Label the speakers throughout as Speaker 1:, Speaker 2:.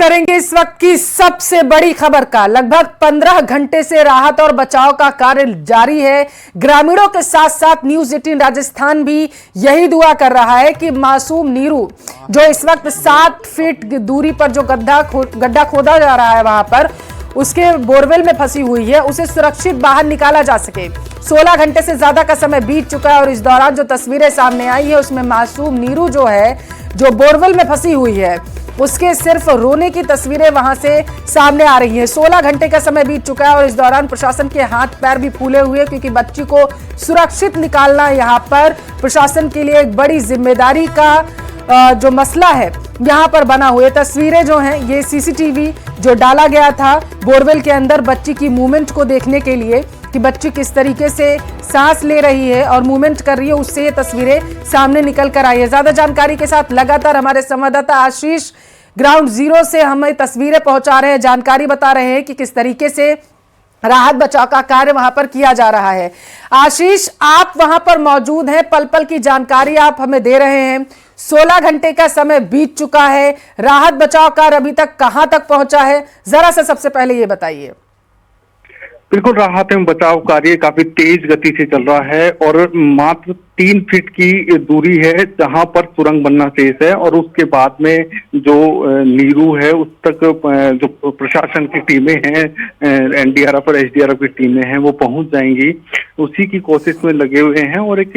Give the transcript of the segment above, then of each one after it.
Speaker 1: करेंगे इस वक्त की सबसे बड़ी खबर का। लगभग 15 घंटे से राहत और बचाव का कार्य जारी है। ग्रामीणों के साथ साथ न्यूज 18 राजस्थान भी यही दुआ कर रहा है कि मासूम नीरू, जो इस वक्त 7 फीट दूरी पर जो गड्ढा खोदा जा रहा है वहां पर उसके बोरवेल में फंसी हुई है, उसे सुरक्षित बाहर निकाला जा सके। 16 घंटे से ज्यादा का समय बीत चुका है और इस दौरान जो तस्वीरें सामने आई है उसमें मासूम नीरू जो है, जो बोरवेल में फंसी हुई है, उसके सिर्फ रोने की तस्वीरें वहां से सामने आ रही हैं। 16 घंटे का समय बीत चुका है और इस दौरान प्रशासन के हाथ पैर भी फूले हुए, क्योंकि बच्ची को सुरक्षित निकालना यहाँ पर प्रशासन के लिए एक बड़ी जिम्मेदारी का जो मसला है यहाँ पर बना हुआ। तस्वीरें जो हैं ये सीसीटीवी जो डाला गया था बोरवेल के अंदर बच्ची की मूवमेंट को देखने के लिए कि बच्ची किस तरीके से सांस ले रही है और मूवमेंट कर रही है, उससे ये तस्वीरें सामने निकल कर आई है। ज्यादा जानकारी के साथ लगातार हमारे संवाददाता आशीष ग्राउंड जीरो से हमें तस्वीरें पहुंचा रहे हैं, जानकारी बता रहे हैं कि किस तरीके से राहत बचाव का कार्य वहां पर किया जा रहा है। आशीष, आप वहां पर मौजूद हैं, पल पल की जानकारी आप हमें दे रहे हैं। 16 घंटे का समय बीत चुका है, राहत बचाव कार्य अभी तक कहां तक पहुंचा है, जरा सा सबसे पहले ये बताइए।
Speaker 2: बिल्कुल, राहत एवं बचाव कार्य काफी तेज गति से चल रहा है और मात्र 3 फीट की दूरी है जहां पर सुरंग बनना शेष है और उसके बाद में जो नीरू है उस तक जो प्रशासन की टीमें हैं, एनडीआरएफ और एसडीआरएफ की टीमें हैं, वो पहुंच जाएंगी। उसी की कोशिश में लगे हुए हैं और एक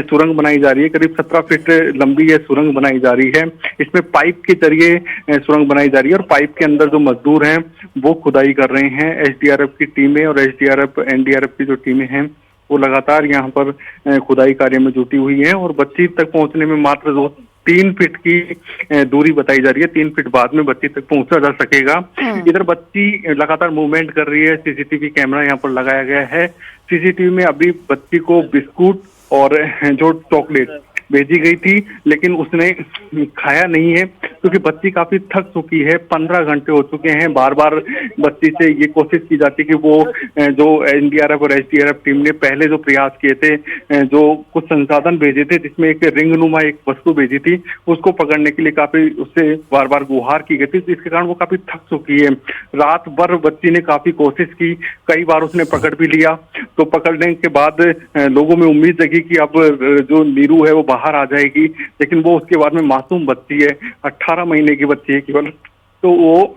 Speaker 2: सुरंग बनाई जा रही है। करीब 17 फीट लंबी यह सुरंग बनाई जा रही है। इसमें पाइप के जरिए सुरंग बनाई जा रही है और पाइप के अंदर जो मजदूर हैं वो खुदाई कर रहे हैं। एसडीआरएफ की टीमें और एसडीआरएफ एनडीआरएफ की जो टीमें हैं वो लगातार यहाँ पर खुदाई कार्य में जुटी हुई है और बच्ची तक पहुंचने में मात्र 3 फीट की दूरी बताई जा रही है। 3 फीट बाद में बच्ची तक पहुंचा जा सकेगा। इधर बच्ची लगातार मूवमेंट कर रही है। सीसीटीवी कैमरा यहाँ पर लगाया गया है। सीसीटीवी में अभी बच्ची को बिस्कुट और जो चॉकलेट भेजी गई थी, लेकिन उसने खाया नहीं है क्योंकि बच्ची काफी थक चुकी है। 15 घंटे हो चुके हैं। बार बार बच्ची से ये कोशिश की जाती कि वो जो एनडीआरएफ और एसडीआरएफ टीम ने पहले जो प्रयास किए थे, जो कुछ संसाधन भेजे थे जिसमें एक रिंगनुमा एक वस्तु भेजी थी, उसको पकड़ने के लिए काफी उससे बार बार गुहार की गई थी, जिसके कारण वो काफी थक चुकी है। रात भर बच्ची ने काफी कोशिश की, कई बार उसने पकड़ भी लिया। तो पकड़ने के बाद लोगों में उम्मीद जगी कि अब जो नीरू है वो बाहर आ जाएगी, लेकिन वो उसके बाद में मासूम बच्ची है, 18 महीने की बच्ची है केवल, तो वो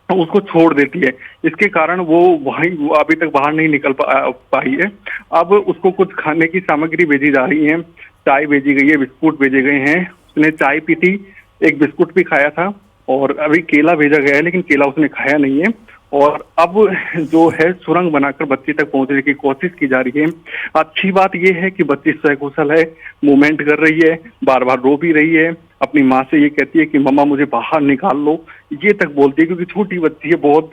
Speaker 2: उसको छोड़ देती है। इसके कारण वो वहीं अभी तक बाहर नहीं निकल पाई है। अब उसको कुछ खाने की सामग्री भेजी जा रही है। चाय भेजी गई है, बिस्कुट भेजे गए हैं। उसने चाय पी थी, एक बिस्कुट भी खाया था और अभी केला भेजा गया है, लेकिन केला उसने खाया नहीं है। और अब जो है सुरंग बनाकर बच्ची तक पहुंचने की कोशिश की जा रही है। अच्छी बात यह है कि बच्ची सकुशल है, मूवमेंट कर रही है, बार बार रो भी रही है। अपनी माँ से ये कहती है कि मम्मा मुझे बाहर निकाल लो, ये तक बोलती है, क्योंकि छोटी बच्ची है। बहुत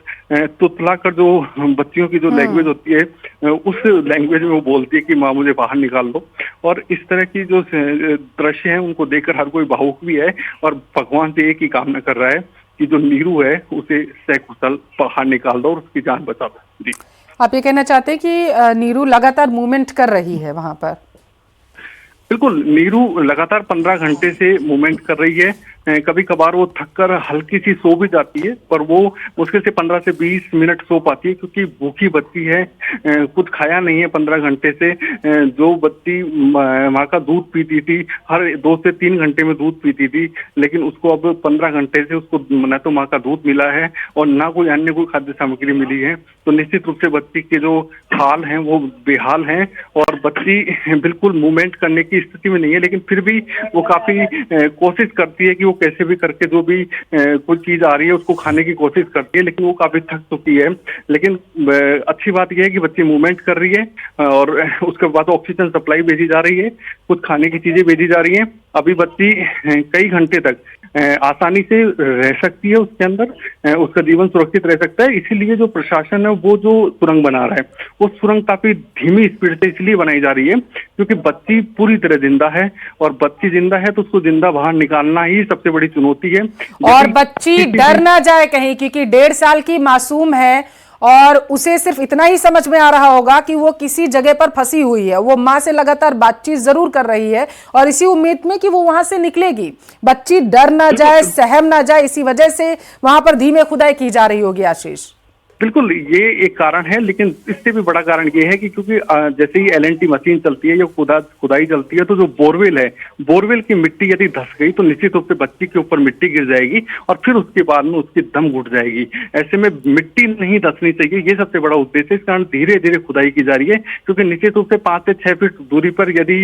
Speaker 2: तुतला कर जो बच्चियों की जो लैंग्वेज होती है उस लैंग्वेज में वो बोलती है कि माँ मुझे बाहर निकाल लो। और इस तरह की जो दृश्य है उनको देखकर हर कोई भावुक भी है और भगवान से एक ही कामना कर रहा है कि जो नीरू है उसे सकुशल बाहर निकाल दो और उसकी जान बचा दो। जी,
Speaker 1: आप ये कहना चाहते हैं कि नीरू लगातार मूवमेंट कर रही है वहां पर?
Speaker 2: बिल्कुल, नीरू लगातार 15 घंटे से मूवमेंट कर रही है। कभी कभार वो थककर हल्की सी सो भी जाती है, पर वो मुश्किल से 15 से 20 मिनट सो पाती है, क्योंकि भूखी बच्ची है, कुछ खाया नहीं है 15 घंटे से। जो बच्ची माँ का दूध पीती थी, हर 2 से 3 घंटे में दूध पीती थी, लेकिन उसको अब 15 घंटे से उसको न तो माँ का दूध मिला है और ना कोई अन्य कोई खाद्य सामग्री मिली है। तो निश्चित रूप से बच्ची के जो हाल हैं वो बेहाल हैं और बच्ची बिल्कुल मूवमेंट करने की स्थिति में नहीं है, लेकिन फिर भी वो काफी कोशिश करती है कि वो कैसे भी करके जो भी कोई चीज आ रही है उसको खाने की कोशिश करती है, लेकिन वो काफी थक चुकी है। लेकिन अच्छी बात यह है कि बच्ची मूवमेंट कर रही है और उसके बाद ऑक्सीजन सप्लाई भेजी जा रही है, कुछ खाने की चीजें भेजी जा रही हैं। अभी बच्ची कई घंटे तक आसानी से रह सकती है उसके अंदर, उसका जीवन सुरक्षित रह सकता है। इसीलिए जो प्रशासन है वो जो सुरंग बना रहा है वो सुरंग काफी धीमी स्पीड से इसलिए बनाई जा रही है क्योंकि बच्ची पूरी तरह जिंदा है और बच्ची जिंदा है तो उसको जिंदा बाहर निकालना ही सबसे बड़ी चुनौती है।
Speaker 1: और बच्ची डर ना जाए कहीं, क्योंकि 1.5 साल की मासूम है और उसे सिर्फ इतना ही समझ में आ रहा होगा कि वो किसी जगह पर फंसी हुई है। वो माँ से लगातार बातचीत जरूर कर रही है और इसी उम्मीद में कि वो वहां से निकलेगी, बच्ची डर ना जाए, सहम ना जाए, इसी वजह से वहां पर धीमे खुदाई की जा रही होगी। आशीष,
Speaker 2: बिल्कुल, ये एक कारण है, लेकिन इससे भी बड़ा कारण ये है कि क्योंकि जैसे ही LNT मशीन चलती है या खुदाई चलती है, तो जो बोरवेल है, बोरवेल की मिट्टी यदि धंस गई तो निश्चित रूप से बच्ची के ऊपर मिट्टी गिर जाएगी और फिर उसके बाद में उसकी दम घुट जाएगी। ऐसे में मिट्टी नहीं धंसनी चाहिए, ये सबसे बड़ा उद्देश्य है। इस कारण धीरे धीरे खुदाई की जा रही है, क्योंकि निश्चित रूप से 5 से 6 फीट दूरी पर यदि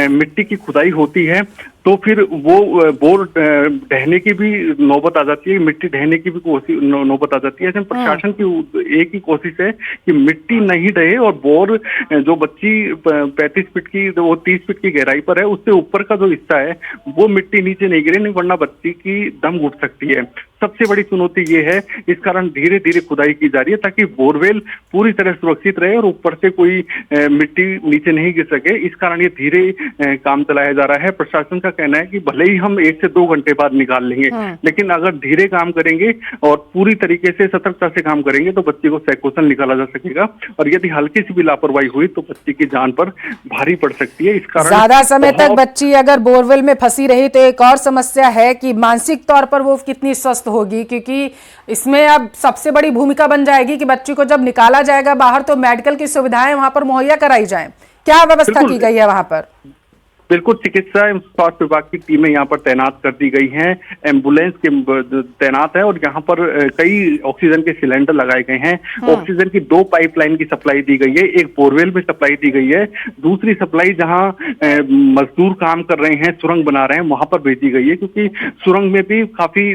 Speaker 2: मिट्टी की खुदाई होती है तो फिर वो बोर ढहने की भी नौबत आ जाती है, मिट्टी ढहने की भी नौबत आ जाती है। ऐसे प्रशासन की एक ही कोशिश है कि मिट्टी नहीं ढहे और बोर जो बच्ची 35 फीट की, वो 30 फीट की गहराई पर है, उससे ऊपर का जो हिस्सा है वो मिट्टी नीचे नहीं गिरे, नहीं वरना बच्ची की दम घुट सकती है। सबसे बड़ी चुनौती ये है, इस कारण धीरे धीरे खुदाई की जा रही है ताकि बोरवेल पूरी तरह सुरक्षित रहे और ऊपर से कोई मिट्टी नीचे नहीं गिर सके। इस कारण ये धीरे काम चलाया जा रहा है। प्रशासन का कहना है कि भले ही हम 1 से 2 घंटे बाद निकाल लेंगे, लेकिन अगर धीरे काम करेंगे और पूरी तरीके से सतर्कता से काम करेंगे तो बच्ची को सकुशल निकाला जा सकेगा। और यदि हल्की सी भी लापरवाही हुई तो बच्ची की जान पर भारी पड़ सकती है। इस कारण
Speaker 1: ज्यादा समय तक बच्ची अगर बोरवेल में फंसी रही तो एक और समस्या है कि मानसिक तौर पर वो कितनी स्वस्थ होगी, क्योंकि इसमें अब सबसे बड़ी भूमिका बन जाएगी कि बच्ची को जब निकाला जाएगा बाहर तो मेडिकल की सुविधाएं वहां पर मुहैया कराई जाएं। क्या व्यवस्था की गई है वहां पर?
Speaker 2: बिल्कुल, चिकित्सा एवं स्वास्थ्य विभाग की टीमें यहाँ पर तैनात कर दी गई हैं, एम्बुलेंस के तैनात है और यहाँ पर कई ऑक्सीजन के सिलेंडर लगाए गए हैं। ऑक्सीजन की 2 पाइपलाइन की सप्लाई दी गई है, एक बोरवेल में सप्लाई दी गई है, दूसरी सप्लाई जहाँ मजदूर काम कर रहे हैं, सुरंग बना रहे हैं, वहां पर भेजी गई है, क्योंकि सुरंग में भी काफी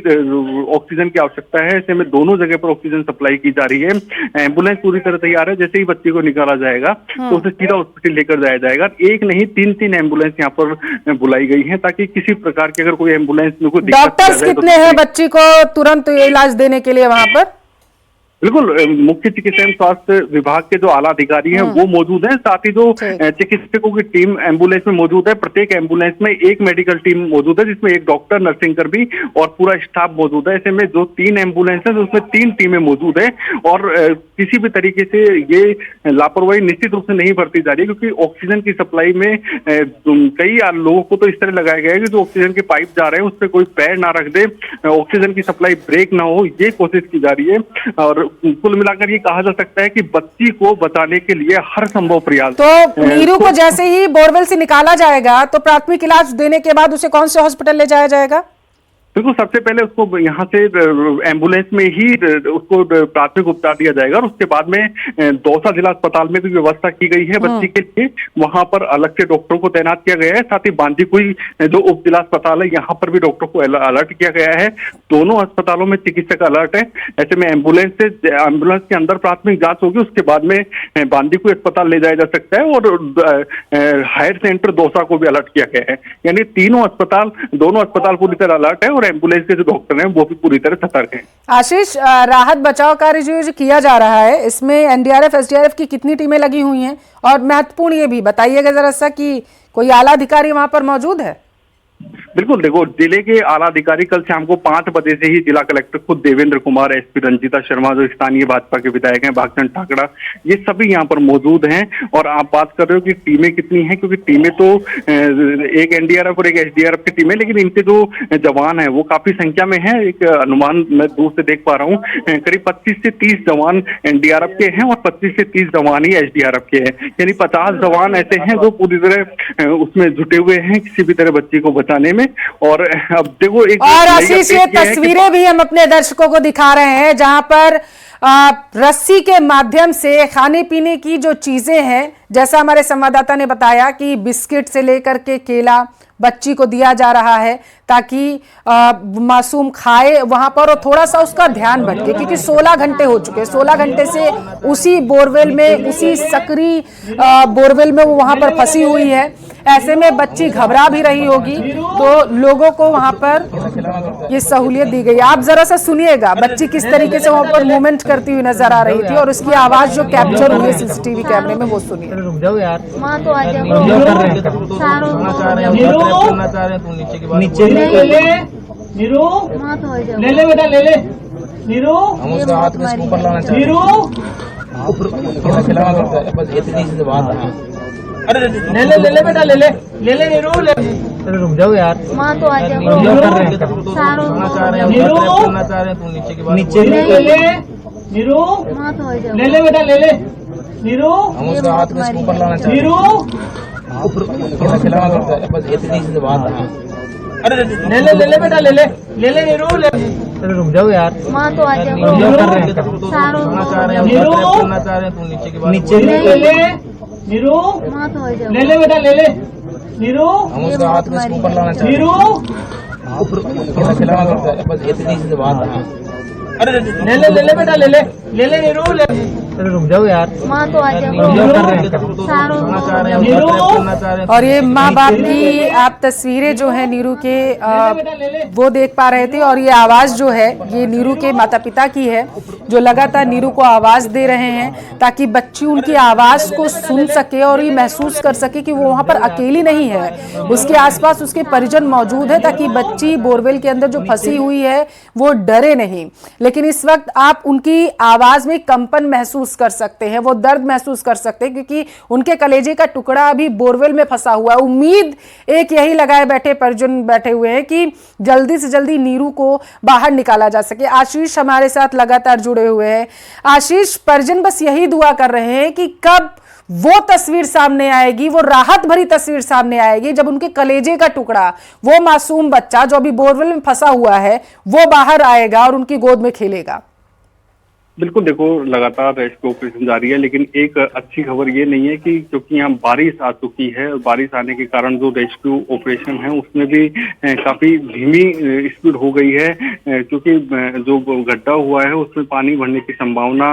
Speaker 2: ऑक्सीजन की आवश्यकता है। ऐसे में दोनों जगह पर ऑक्सीजन सप्लाई की जा रही है। एम्बुलेंस पूरी तरह तैयार है, जैसे ही बच्चे को निकाला जाएगा तो उसे सीधा हॉस्पिटल लेकर जाया जाएगा। एक नहीं 3-3 एम्बुलेंस यहाँ पर बुलाई गई है ताकि किसी प्रकार की अगर कोई एम्बुलेंस में कोई
Speaker 1: डॉक्टर्स कितने हैं बच्ची को तुरंत इलाज देने के लिए वहां पर?
Speaker 2: बिल्कुल, मुख्य चिकित्सा एवं स्वास्थ्य विभाग के जो आला अधिकारी हैं वो मौजूद हैं, साथ ही जो चिकित्सकों की टीम एम्बुलेंस में मौजूद है। प्रत्येक एम्बुलेंस में एक मेडिकल टीम मौजूद है, जिसमें एक डॉक्टर, नर्सिंग कर्मी और पूरा स्टाफ मौजूद है। ऐसे में जो 3 एम्बुलेंस है उसमें 3 टीमें मौजूद है और किसी भी तरीके से ये लापरवाही निश्चित रूप से नहीं बरती जा रही है, क्योंकि ऑक्सीजन की सप्लाई में कई लोगों को तो इस तरह लगाया गया है कि जो ऑक्सीजन के पाइप जा रहे हैं उस पर कोई पैर ना रख दे, ऑक्सीजन की सप्लाई ब्रेक ना हो, ये कोशिश की जा रही है। और कुल मिलाकर ये कहा जा सकता है कि बच्ची को बचाने के लिए हर संभव प्रयास।
Speaker 1: तो नीरू को जैसे ही बोरवेल से निकाला जाएगा तो प्राथमिक इलाज देने के बाद उसे कौन से हॉस्पिटल ले जाया जाएगा?
Speaker 2: बिल्कुल, सबसे पहले उसको यहाँ से एम्बुलेंस में ही उसको प्राथमिक उपचार दिया जाएगा और उसके बाद में दौसा जिला अस्पताल में भी व्यवस्था की गई है बच्ची के लिए। वहां पर अलग से डॉक्टरों को तैनात किया गया है, साथ ही बांदीकुई जो उप जिला अस्पताल है यहाँ पर भी डॉक्टर को अलर्ट किया गया है। दोनों अस्पतालों में चिकित्सक अलर्ट है। ऐसे में एम्बुलेंस के अंदर प्राथमिक जांच होगी, उसके बाद में बांदीकुई अस्पताल ले जाया जा सकता है और हायर सेंटर दौसा को भी अलर्ट किया गया है। यानी दोनों अस्पताल पूरी तरह अलर्ट है और एम्बुलेंस के जो डॉक्टर हैं वो भी पूरी तरह सतर्क हैं।
Speaker 1: आशीष, राहत बचाव कार्य जो किया जा रहा है इसमें एनडीआरएफ, एसडीआरएफ की कितनी टीमें लगी हुई हैं? और महत्वपूर्ण ये भी बताइएगा जरा सा कि कोई आला अधिकारी वहां पर मौजूद है?
Speaker 2: बिल्कुल, देखो, जिले के आला अधिकारी कल शाम को 5 बजे से ही जिला कलेक्टर खुद देवेंद्र कुमार, एसपी रंजीता शर्मा जो स्थानीय भाजपा के विधायक हैं, भागचंद ठाकरा, ये सभी यहाँ पर मौजूद हैं। और आप बात कर रहे हो कि टीमें कितनी हैं, क्योंकि टीमें तो एक एनडीआरएफ और एक एसडीआरएफ की टीमें, लेकिन इनके जो जवान हैं वो काफी संख्या में है। एक अनुमान मैं दूर से देख पा रहा हूँ, करीब 25 से 30 जवान एनडीआरएफ के हैं और 25 से 30 जवान ही एसडीआरएफ के हैं। यानी 50 जवान ऐसे हैं जो पूरी तरह उसमें जुटे हुए हैं किसी भी तरह बच्ची को बचाने में। और अब देखो और
Speaker 1: आशीष, ये तस्वीरें भी हम अपने दर्शकों को दिखा रहे हैं जहां पर रस्सी के माध्यम से खाने पीने की जो चीजें हैं, जैसा हमारे संवाददाता ने बताया कि बिस्किट से लेकर के केला बच्ची को दिया जा रहा है ताकि मासूम खाए वहां पर और थोड़ा सा उसका ध्यान भटके, क्योंकि 16 घंटे हो चुके हैं। 16 घंटे से उसी बोरवेल में, उसी सकरी बोरवेल में वो वहां पर फंसी हुई है। ऐसे में बच्ची घबरा भी रही होगी, तो लोगों को वहां पर ये सहूलियत दी गई। आप जरा सा सुनिएगा बच्ची किस तरीके से वहां पर मूवमेंट करती हुई नजर आ रही थी और उसकी आवाज जो कैप्चर हुई है सीसीटीवी कैमरे में, वो सुनिए।
Speaker 3: नीचे ले ले बेटा, ले ले। नीरू
Speaker 4: हम उसका हाथ में इसको ऊपर लाना चाहते
Speaker 3: नीरू
Speaker 4: हैं, खिलाना पड़ता है, बस इतनी सी बात है।
Speaker 3: अरे ले बेटा ले नीरू ले।
Speaker 4: अरे रुक जाओ यार,
Speaker 5: माँ तो आ जाओ।
Speaker 4: वीडियो कर रहे हैं,
Speaker 5: सारों
Speaker 4: करना
Speaker 5: को
Speaker 4: चाह रहे हैं,
Speaker 3: नीरू!
Speaker 4: करना चाह रहे हैं, तू नीचे की बात
Speaker 3: नीचे
Speaker 4: बोल।
Speaker 3: ले नीरू
Speaker 5: माँ तो आ जाओ।
Speaker 3: ले बेटा ले नीरू
Speaker 4: हम उसका हाथ में इसको ऊपर लाना चाहते हैं,
Speaker 3: नीरू
Speaker 4: खिलाना पड़ता है, बस इतनी सी बात है।
Speaker 3: अरे ले बेटा ले नीरू ले।
Speaker 4: अरे रुक जाओ यार,
Speaker 5: माँ तो आ जाओ।
Speaker 4: वीडियो कर रहे हैं,
Speaker 5: सारों
Speaker 4: करना
Speaker 5: को
Speaker 4: चाह रहे हैं,
Speaker 3: नीरू!
Speaker 4: करना चाह रहे हैं, तू नीचे की बात
Speaker 3: नीचे
Speaker 4: बोल।
Speaker 3: ले नीरू
Speaker 5: माँ तो आ जाओ।
Speaker 3: ले बेटा ले नीरू
Speaker 4: हम उसका हाथ में इसको ऊपर लाना चाहते
Speaker 3: नीरू
Speaker 4: हैं, खिलाना पड़ता है, बस इतनी सी बात है।
Speaker 3: अरे ले बेटा ले नीरू ले।
Speaker 4: अरे रुक जाओ यार,
Speaker 5: माँ तो आ जाओ।
Speaker 4: वीडियो कर रहे हैं,
Speaker 5: सारों
Speaker 4: करना
Speaker 5: को
Speaker 4: चाह रहे हैं,
Speaker 3: नीरू!
Speaker 4: करना चाह रहे हैं,
Speaker 1: और ये माँ बाप की आप तस्वीरें जो है नीरू के वो देख पा रहे थे। और ये आवाज जो है ये नीरू के माता पिता की है, जो लगातार नीरू को आवाज दे रहे हैं ताकि बच्ची उनकी आवाज को सुन सके और ये महसूस कर सके कि वो वहां पर अकेली नहीं है, उसके आसपास उसके परिजन मौजूद है, ताकि बच्ची बोरवेल के अंदर जो फंसी हुई है वो डरे नहीं। लेकिन इस वक्त आप उनकी आवाज में कंपन महसूस कर सकते हैं, वो दर्द महसूस कर सकते हैं, क्योंकि उनके कलेजे का टुकड़ा अभी बोरवेल में फंसा हुआ है। उम्मीद एक यही लगाए बैठे परिजन बैठे हुए हैं कि जल्दी से जल्दी नीरू को बाहर निकाला जा सके। आशीष हमारे साथ लगातार जुड़े हुए हैं। आशीष, परिजन बस यही दुआ कर रहे हैं कि कब वो तस्वीर सामने आएगी, वो राहत भरी तस्वीर सामने आएगी, जब उनके कलेजे का टुकड़ा, वो मासूम बच्चा जो अभी बोरवेल में फंसा हुआ है, वो बाहर आएगा और उनकी गोद में खेलेगा।
Speaker 2: बिल्कुल, देखो लगातार रेस्क्यू ऑपरेशन जारी है, लेकिन एक अच्छी खबर ये नहीं है कि क्योंकि यहाँ बारिश आ चुकी है और बारिश आने के कारण जो रेस्क्यू ऑपरेशन है उसमें भी काफी धीमी स्पीड हो गई है, क्योंकि जो गड्ढा हुआ है उसमें पानी भरने की संभावना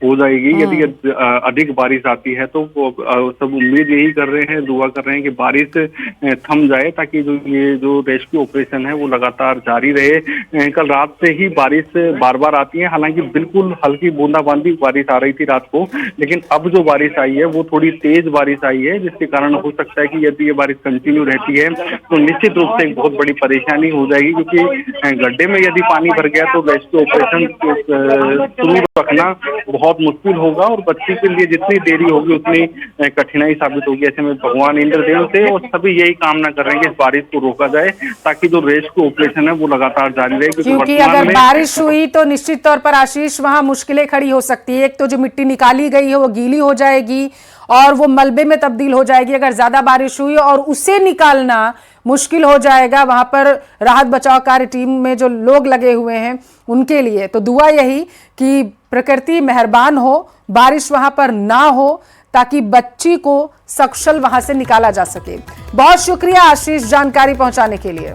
Speaker 2: हो जाएगी यदि अधिक बारिश आती है। तो सब उम्मीद यही कर रहे हैं, दुआ कर रहे हैं कि बारिश थम जाए ताकि ये जो रेस्क्यू ऑपरेशन है वो लगातार जारी रहे। कल रात से ही बारिश बार बार आती है, हालांकि बिल्कुल हल्की बूंदाबांदी बारिश आ रही थी रात को, लेकिन अब जो बारिश आई है वो थोड़ी तेज बारिश आई है, जिसके कारण हो सकता है कि यदि ये बारिश कंटिन्यू रहती है तो निश्चित रूप से एक बहुत बड़ी परेशानी हो जाएगी, क्योंकि गड्ढे में यदि पानी भर गया तो रेस्क्यू ऑपरेशन शुरू रखना बहुत मुश्किल होगा और बच्ची के लिए जितनी देरी होगी उतनी कठिनाई साबित होगी। ऐसे में भगवान इंद्रदेव से और सभी यही कामना कर रहे हैं कि इस बारिश को रोका जाए ताकि जो रेस्क्यू ऑपरेशन है वो लगातार जारी रहे,
Speaker 1: क्योंकि अगर बारिश हुई तो निश्चित तौर पर आशीष वहां मुश्किलें खड़ी हो सकती है। एक तो जो मिट्टी निकाली गई है वो गीली हो जाएगी और वो मलबे में तब्दील हो जाएगी अगर ज्यादा बारिश हुई, और उसे निकालना मुश्किल हो जाएगा वहां पर राहत बचाव कार्य टीम में जो लोग लगे हुए हैं उनके लिए। तो दुआ यही कि प्रकृति मेहरबान हो, बारिश वहां पर ना हो, ताकि बच्ची को सकुशल वहां से निकाला जा सके। बहुत शुक्रिया आशीष जानकारी पहुंचाने के लिए।